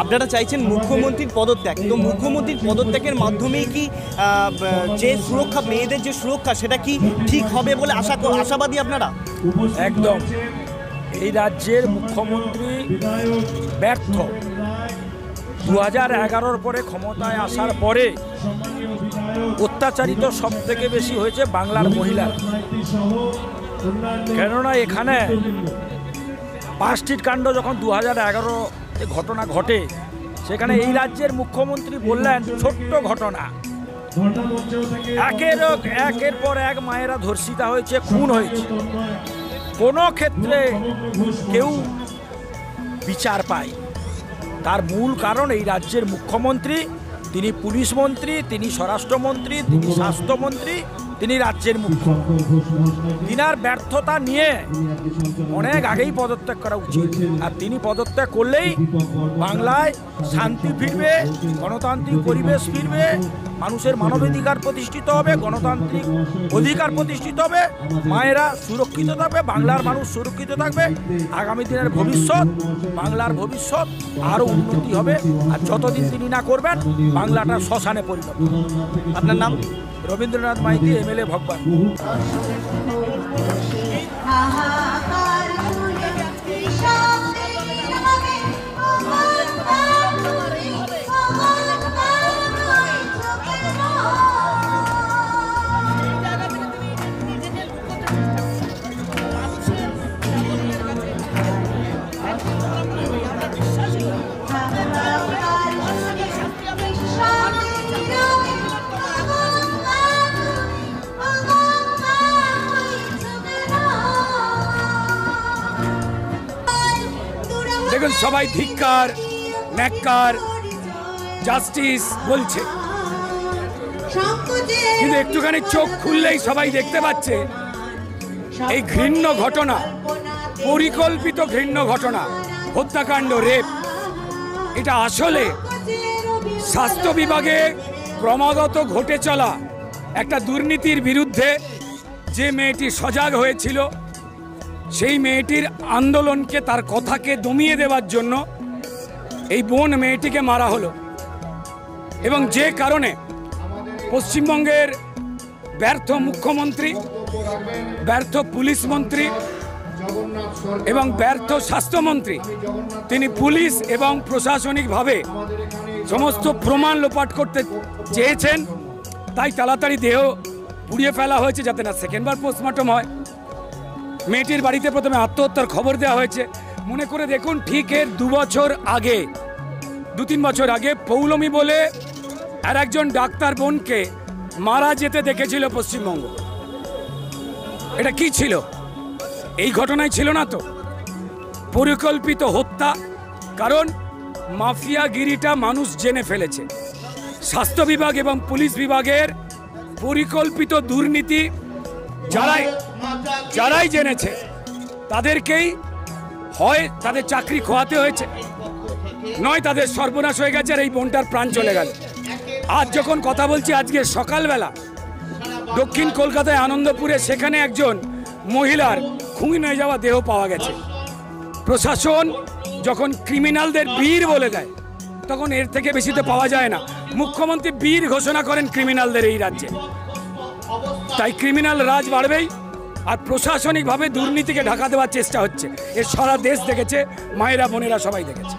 আপনারা চাইছেন মুখ্যমন্ত্রীর পদত্যাগ, তো মুখ্যমন্ত্রীর পদত্যাগের মাধ্যমেই কি যে সুরক্ষা, মেয়েদের যে সুরক্ষা, সেটা কি ঠিক হবে বলে আশাবাদী আপনারা? একদম। এই রাজ্যের মুখ্যমন্ত্রী ব্যর্থ। 2011-র পরে ক্ষমতায় আসার পরে অত্যাচারিত সব থেকে বেশি হয়েছে বাংলার মহিলারা। কেননা এখানে পাঁচটির কাণ্ড যখন 2011-তে ঘটনা ঘটে, সেখানে এই রাজ্যের মুখ্যমন্ত্রী বললেন ছোট্ট ঘটনা, একের পর এক মায়েরা ধর্ষিতা হয়েছে, খুন হয়েছে, কোনো ক্ষেত্রে কেউ বিচার পায়। তার মূল কারণ এই রাজ্যের মুখ্যমন্ত্রী, তিনি পুলিশ মন্ত্রী, তিনি স্বরাষ্ট্রমন্ত্রী, তিনি স্বাস্থ্যমন্ত্রী, তিনি রাজ্যের মুখ্যমন্ত্রী। তিনার ব্যর্থতা নিয়ে অনেক আগেই পদত্যাগ করা উচিত। আর তিনি পদত্যাগ করলেই বাংলায় শান্তি ফিরবে, গণতান্ত্রিক পরিবেশ ফিরবে, মানুষের মানবাধিকার প্রতিষ্ঠিত হবে, গণতান্ত্রিক অধিকার প্রতিষ্ঠিত হবে, মায়েরা সুরক্ষিত থাকবে, বাংলার মানুষ সুরক্ষিত থাকবে, আগামী দিনের ভবিষ্যৎ, বাংলার ভবিষ্যৎ আরও উন্নতি হবে। আর যতদিন তিনি না করবেন, বাংলাটা শ্মশানে পরিণত। আপনার নাম? রবীন্দ্রনাথ মাইতি, MLA ভগবান। দেখুন, সবাই ধিক্কার, ন্যাক্কার, জাস্টিস বলছে, কিন্তু একটুখানি চোখ খুললেই সবাই দেখতে পাচ্ছে এই ঘৃণ্য ঘটনা, পরিকল্পিত ঘৃণ্য ঘটনা, হত্যাকাণ্ড, রেপ, এটা আসলে স্বাস্থ্য বিভাগে ক্রমাগত ঘটে চলা একটা দুর্নীতির বিরুদ্ধে যে মেয়েটি সজাগ হয়েছিল, সেই মেয়েটির আন্দোলনকে, তার কথাকে দমিয়ে দেওয়ার জন্য এই বোন মেয়েটিকে মারা হলো। এবং যে কারণে পশ্চিমবঙ্গের ব্যর্থ মুখ্যমন্ত্রী, ব্যর্থ পুলিশ মন্ত্রী এবং ব্যর্থ স্বাস্থ্যমন্ত্রী, তিনি পুলিশ এবং প্রশাসনিকভাবে সমস্ত প্রমাণ লোপাট করতে চেয়েছেন। তাই তাড়াতাড়ি দেহ পুড়িয়ে ফেলা হয়েছে, যাতে না সেকেন্ডবার পোস্টমর্টম হয়। মেয়েটির বাড়িতে প্রথমে আত্মহত্যার খবর দেওয়া হয়েছে। মনে করে দেখুন, ঠিক এর 2 বছর আগে, 2-3 বছর আগে পৌলমী বলে আর একজন ডাক্তার বোনকে মারা যেতে দেখেছিল পশ্চিমবঙ্গ। এটা কি ছিল? এই ঘটনায় ছিল না তো? পরিকল্পিত হত্যা। কারণ মাফিয়াগিরিটা মানুষ জেনে ফেলেছে। স্বাস্থ্য বিভাগ এবং পুলিশ বিভাগের পরিকল্পিত দুর্নীতি যারাই জেনেছে, তাদেরকেই হয় তাদের চাকরি খোয়াতে হয়েছে, নয় তাদের সর্বনাশ হয়ে গেছে আর এই বোনটার প্রাণ চলে গেল। আজ যখন কথা বলছি, আজকে সকালবেলা দক্ষিণ কলকাতায় আনন্দপুরে সেখানে একজন মহিলার খুন হয়ে যাওয়া দেহ পাওয়া গেছে। প্রশাসন যখন ক্রিমিনালদের বীর বলে দেয়, তখন এর থেকে বেশি তো পাওয়া যায় না। মুখ্যমন্ত্রী বীর ঘোষণা করেন ক্রিমিনালদের এই রাজ্যে। তাই ক্রিমিনাল রাজ বাড়বেই, আর প্রশাসনিকভাবে দুর্নীতিকে ঢাকা দেওয়ার চেষ্টা হচ্ছে। এর সারা দেশ দেখেছে, মায়েরা বোনেরা সবাই দেখেছে।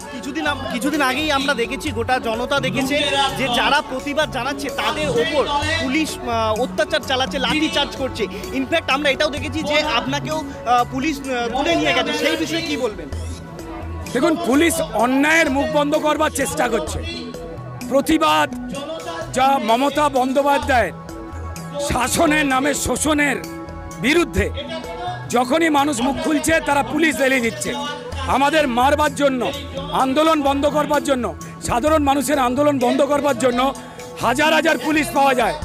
কিছুদিন আগেই আমরা দেখেছি, গোটা জনতা দেখেছে যে যারা প্রতিবাদ জানাচ্ছে তাদের ওপর পুলিশ অত্যাচার চালাচ্ছে, লাঠি চার্জ করছে। ইনফ্যাক্ট আমরা এটাও দেখেছি যে আপনাকেও পুলিশ তুলে নিয়ে গেছে। সেই বিষয়ে কি বলবেন? দেখুন, পুলিশ অন্যায়ের মুখ বন্ধ করবার চেষ্টা করছে। প্রতিবাদ যা মমতা বন্দ্যোপাধ্যায়ের শাসনের নামে শোষণের বিরুদ্ধে, যখনই মানুষ মুখ খুলছে তারা পুলিশ এলিয়ে দিচ্ছে। আমাদের মারবার জন্য, আন্দোলন বন্ধ করবার জন্য, সাধারণ মানুষের আন্দোলন বন্ধ করবার জন্য হাজার হাজার পুলিশ পাওয়া যায়,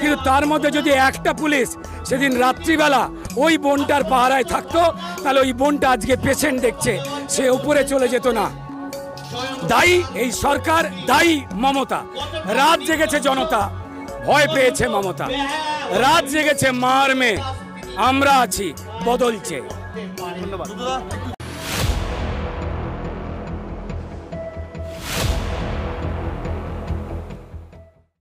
কিন্তু তার মধ্যে যদি একটা পুলিশ সেদিন রাত্রিবেলা ওই বোনটার পাহারায় থাকতো, তাহলে ওই বোনটা আজকে পেশেন্ট দেখছে, সে উপরে চলে যেত না। দায়ী এই সরকার, দায়ী মমতা। রাত জেগেছে জনতা, ভয় পেয়েছে মমতা। রাত জেগেছে মার মেয়ে, আমরা আছি বদলছে। ধন্যবাদ।